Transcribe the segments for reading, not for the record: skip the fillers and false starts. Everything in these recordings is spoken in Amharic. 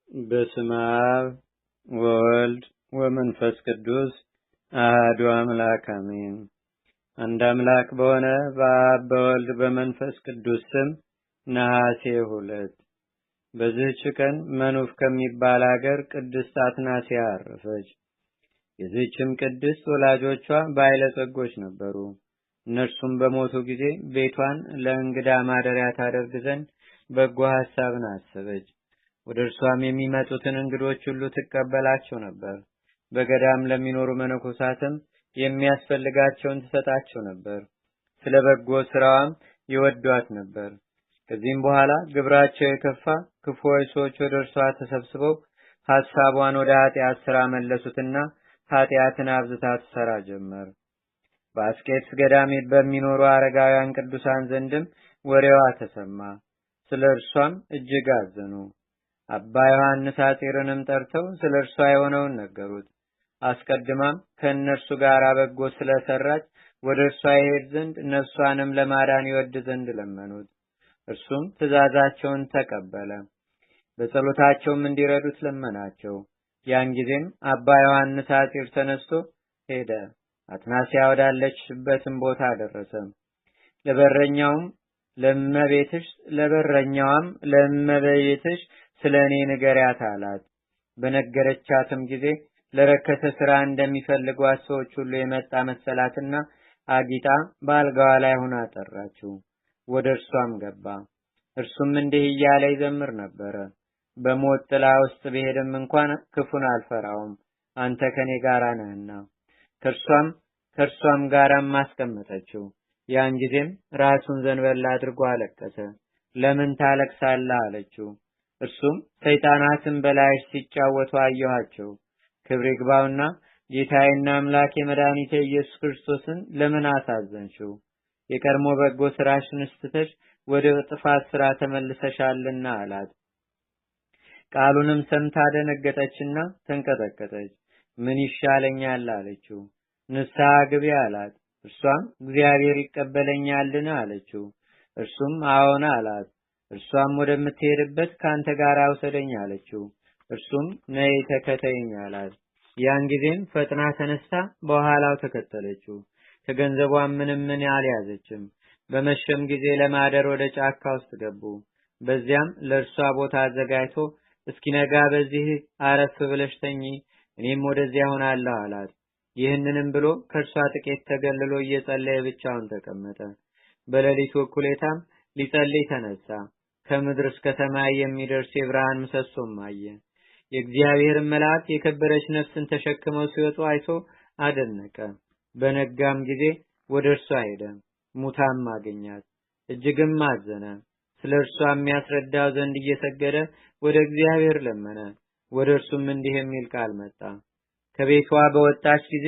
በስመ አብ ወወልድ ወመንፈስ ቅዱስ አሐዱ አምላክ አሜን። አንድ አምላክ በሆነ በአብ በወልድ በመንፈስ ቅዱስ ስም ነሐሴ 2 በዚህች ቀን መኑፍ ከሚባል ሀገር ቅድስት አትናስያ አረፈች። የዚህችም ቅድስት ወላጆቿ ባለጸጎች ነበሩ። እነርሱም በሞቱ ጊዜ ቤቷን ለእንግዳ ማደሪያ ታደርግ ዘንድ በጎ ሐሳብን አሰበች። ወደ እርሷም የሚመጡትን እንግዶች ሁሉ ትቀበላቸው ነበር። በገዳም ለሚኖሩ መነኮሳትም የሚያስፈልጋቸውን ትሰጣቸው ነበር። ስለ በጎ ስራዋም ይወዷት ነበር። ከዚህም በኋላ ግብራቸው የከፋ ክፉዎች ሰዎች ወደ እርሷ ተሰብስበው ሐሳቧን ወደ ኃጢአት ስራ መለሱትና ኃጢአትን አብዝታ ትሰራ ጀመር። በአስቄጥስ ገዳም በሚኖሩ አረጋውያን ቅዱሳን ዘንድም ወሬዋ ተሰማ። ስለ እርሷም እጅግ አዘኑ። አባ ዮሐንስ አጢርንም ጠርተው ስለ እርሷ የሆነውን ነገሩት። አስቀድማም ከእነርሱ ጋር በጎ ስለሰራች ወደ እርሷ ይሄድ ዘንድ ነፍሷንም ለማዳን ይወድ ዘንድ ለመኑት። እርሱም ትእዛዛቸውን ተቀበለ። በጸሎታቸውም እንዲረዱት ለመናቸው። ያን ጊዜም አባ ዮሐንስ አጢር ተነስቶ ሄደ። አትናስያ ወዳለችበትም ቦታ ደረሰ። ለበረኛውም ለእመቤትሽ ስለኔ ንገሪያት አላት። በነገረቻትም ጊዜ ለረከሰ ስራ እንደሚፈልጓት ሰዎች ሁሉ የመጣ መሰላትና አጊጣ በአልጋዋ ላይ ሆና ጠራችው። ወደ እርሷም ገባ። እርሱም እንዲህ እያለ ይዘምር ነበረ። በሞት ጥላ ውስጥ ብሄድም እንኳን ክፉን አልፈራውም፣ አንተ ከኔ ጋር ነህና። ከእርሷም ጋራም አስቀመጠችው። ያን ጊዜም ራሱን ዘንበል አድርጎ አለቀሰ። ለምን ታለቅሳለህ አለችው። እርሱም ሰይጣናትን በላይሽ ሲጫወቱ አየኋቸው። ክብር ይግባውና ጌታዬና አምላኬ መድኃኒቴ ኢየሱስ ክርስቶስን ለምን አሳዘንሽው? የቀድሞ በጎ ስራሽን ስትተሽ ወደ ጥፋት ስራ ተመልሰሻልና አላት። ቃሉንም ሰምታ ደነገጠችና ተንቀጠቀጠች። ምን ይሻለኛል አለችው። ንስሐ ግቢ አላት። እርሷም እግዚአብሔር ይቀበለኛልን አለችው። እርሱም አዎን አላት። እርሷም ወደምትሄድበት ካንተ ጋር አውሰደኝ አለችው። እርሱም ነይ ተከተይኝ አላት። ያን ጊዜም ፈጥና ተነስታ በኋላው ተከተለችው። ከገንዘቧም ምንም አልያዘችም። በመሸም ጊዜ ለማደር ወደ ጫካ ውስጥ ገቡ። በዚያም ለእርሷ ቦታ አዘጋጅቶ እስኪነጋ በዚህ አረፍ ብለሽ ተኚ፣ እኔም ወደዚያ ሆናለሁ አላት። ይህንንም ብሎ ከእርሷ ጥቂት ተገልሎ እየጸለየ ብቻውን ተቀመጠ። በሌሊቱ እኩሌታም ሊጸልይ ተነሳ። ከምድር እስከ ሰማይ የሚደርስ የብርሃን ምሰሶም አየ። የእግዚአብሔር መልአክ የከበረች ነፍስን ተሸክመው ሲወጡ አይቶ አደነቀ። በነጋም ጊዜ ወደ እርሷ ሄደ። ሙታም አገኛት። እጅግም አዘነ። ስለ እርሷ የሚያስረዳው ዘንድ እየሰገደ ወደ እግዚአብሔር ለመነ። ወደ እርሱም እንዲህ የሚል ቃል መጣ። ከቤቷ በወጣች ጊዜ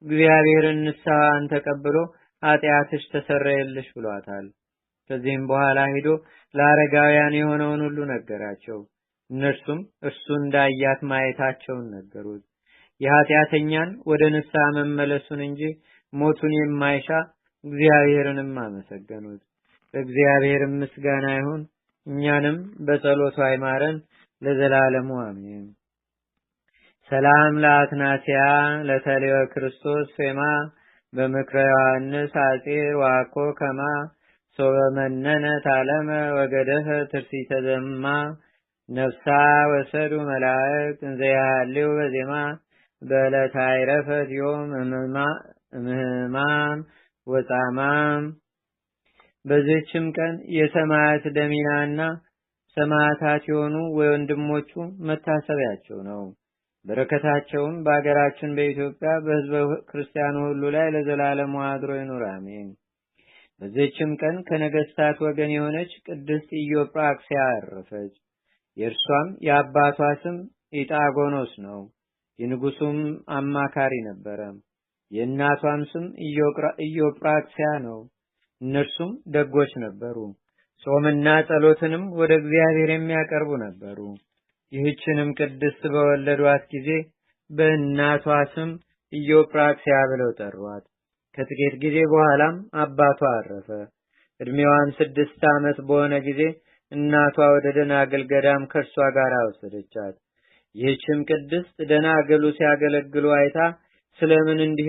እግዚአብሔርን ንስሐን ተቀብሎ ኃጢአትሽ ተሰረየልሽ ብሏታል። ከዚህም በኋላ ሄዶ ለአረጋውያን የሆነውን ሁሉ ነገራቸው። እነርሱም እርሱ እንዳያት ማየታቸውን ነገሩት። የኃጢአተኛን ወደ ንስሐ መመለሱን እንጂ ሞቱን የማይሻ እግዚአብሔርንም አመሰገኑት። እግዚአብሔርም ምስጋና ይሁን፣ እኛንም በጸሎቱ አይማረን ለዘላለሙ አሜን። ሰላም ለአትናስያ ለተሌወ ክርስቶስ ፌማ በምክረ ዮሐንስ አጢር ዋኮ ከማ ሶበመነነ ታለመ ወገደፈ ትርሲተ ዘማ ነፍሳ ወሰዱ መላእክት እንዘያሌው በዜማ በዕለተ አይረፈት ዮም እምህማም ወጻማም። በዚህችም ቀን የሰማዕት ደሚናና ሰማዕታት የሆኑ ወንድሞቹ መታሰቢያቸው ነው። በረከታቸውም በአገራችን በኢትዮጵያ በሕዝበ ክርስቲያኑ ሁሉ ላይ ለዘላለሙ አድሮ ይኑር አሜን። በዚህችም ቀን ከነገስታት ወገን የሆነች ቅድስት ኢዮጵራክስያ አረፈች። የእርሷም የአባቷ ስም ኢጣጎኖስ ነው። የንጉሱም አማካሪ ነበረ። የእናቷም ስም ኢዮጵራክስያ ነው። እነርሱም ደጎች ነበሩ። ጾምና ጸሎትንም ወደ እግዚአብሔር የሚያቀርቡ ነበሩ። ይህችንም ቅድስት በወለዷት ጊዜ በእናቷ ስም ኢዮጵራክስያ ብለው ጠሯት። ከጥቂት ጊዜ በኋላም አባቷ አረፈ። እድሜዋም 6 ዓመት በሆነ ጊዜ እናቷ ወደ ደናግል ገዳም ከእርሷ ጋር ወሰደቻት። ይህችም ቅድስት ደናግሉ ሲያገለግሉ አይታ ስለምን እንዲህ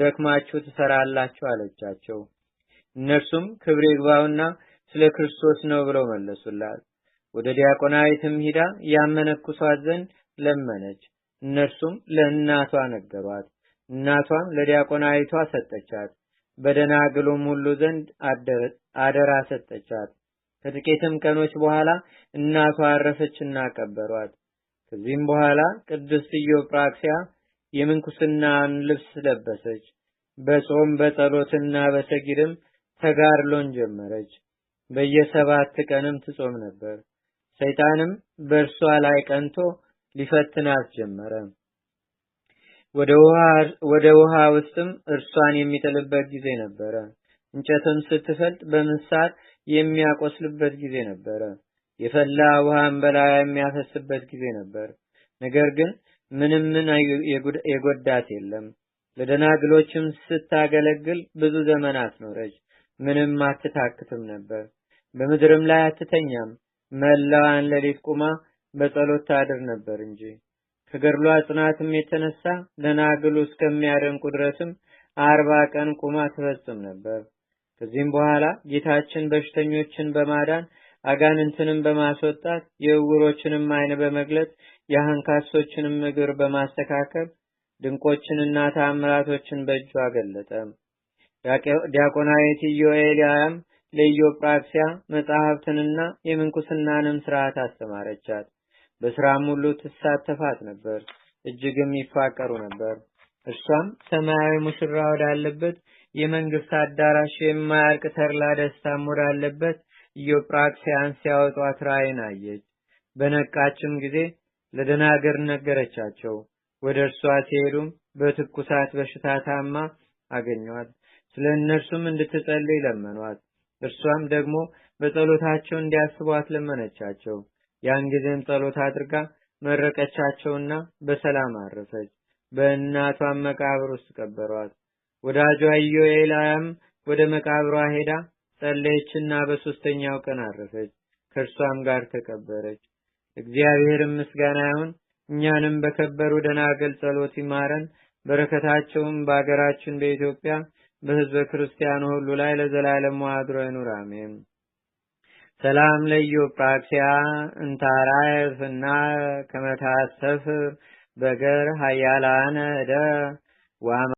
ደክማችሁ ትሰራላችሁ አለቻቸው። እነርሱም ክብር ይግባውና ስለ ክርስቶስ ነው ብለው መለሱላት። ወደ ዲያቆናዊትም ሂዳ ያመነኩሷት ዘንድ ለመነች። እነርሱም ለእናቷ ነገሯት። እናቷም ለዲያቆናዊቷ ሰጠቻት። በደናግሉም ሁሉ ዘንድ አደራ ሰጠቻት። ከጥቂትም ቀኖች በኋላ እናቷ አረፈችና ቀበሯት። ከዚህም በኋላ ቅድስት ኢዮጵራክሲያ የምንኩስናን ልብስ ለበሰች። በጾም በጸሎትና በሰጊድም ተጋድሎን ጀመረች። በየ7 ቀንም ትጾም ነበር። ሰይጣንም በእርሷ ላይ ቀንቶ ሊፈትናት ጀመረ። ወደ ውሃ ውስጥም እርሷን የሚጥልበት ጊዜ ነበረ። እንጨትም ስትፈልጥ በምሳር የሚያቆስልበት ጊዜ ነበረ። የፈላ ውሃን በላዩ የሚያፈስበት ጊዜ ነበር። ነገር ግን ምንም የጎዳት የለም። ለደናግሎችም ስታገለግል ብዙ ዘመናት ኖረች። ምንም አትታክትም ነበር። በምድርም ላይ አትተኛም። መላዋን ሌሊት ቁማ በጸሎት ታድር ነበር እንጂ። ከገድሏ ጽናትም የተነሳ ደናግሉ እስከሚያደንቁ ድረስም 40 ቀን ቁማ ትፈጽም ነበር። ከዚህም በኋላ ጌታችን በሽተኞችን በማዳን አጋንንትንም በማስወጣት የዕውሮችንም ዓይን በመግለጥ የአንካሶችንም እግር በማስተካከል ድንቆችንና ተአምራቶችን በእጁ አገለጠ። ዲያቆናዊት ኢዮኤልያም ለኢዮጵራክሲያ መጻሕፍትንና የምንኩስናንም ሥርዓት አስተማረቻት። በሥራም ሁሉ ትሳተፋት ነበር። እጅግም ይፋቀሩ ነበር። እርሷም ሰማያዊ ሙሽራ ወዳለበት የመንግስት አዳራሽ የማያልቅ ተድላ ደስታም ወዳለበት ኢዮጵራክሲያን ሲያወጧት ራእይን አየች። በነቃችም ጊዜ ለደናግል ነገረቻቸው። ወደ እርሷ ሲሄዱም በትኩሳት በሽታ ታማ አገኟት። ስለ እነርሱም እንድትጸልይ ለመኗት። እርሷም ደግሞ በጸሎታቸው እንዲያስቧት ለመነቻቸው። ያን ጊዜም ጸሎት አድርጋ መረቀቻቸውና በሰላም አረፈች። በእናቷም መቃብር ውስጥ ቀበሯት። ወዳጇ ኢዮኤልያም ወደ መቃብሯ ሄዳ ጸለየችና በ3ኛው ቀን አረፈች። ከእርሷም ጋር ተቀበረች። እግዚአብሔርም ምስጋና ይሁን። እኛንም በከበሩ ደናግል ጸሎት ይማረን። በረከታቸውም በአገራችን በኢትዮጵያ በሕዝበ ክርስቲያኑ ሁሉ ላይ ለዘላለም አድሮ ይኑር፣ አሜን። ሰላም ለኢዮጵራክሲያ እንታራይፍና ከመታሰፍ በገር ኃያላነ እደ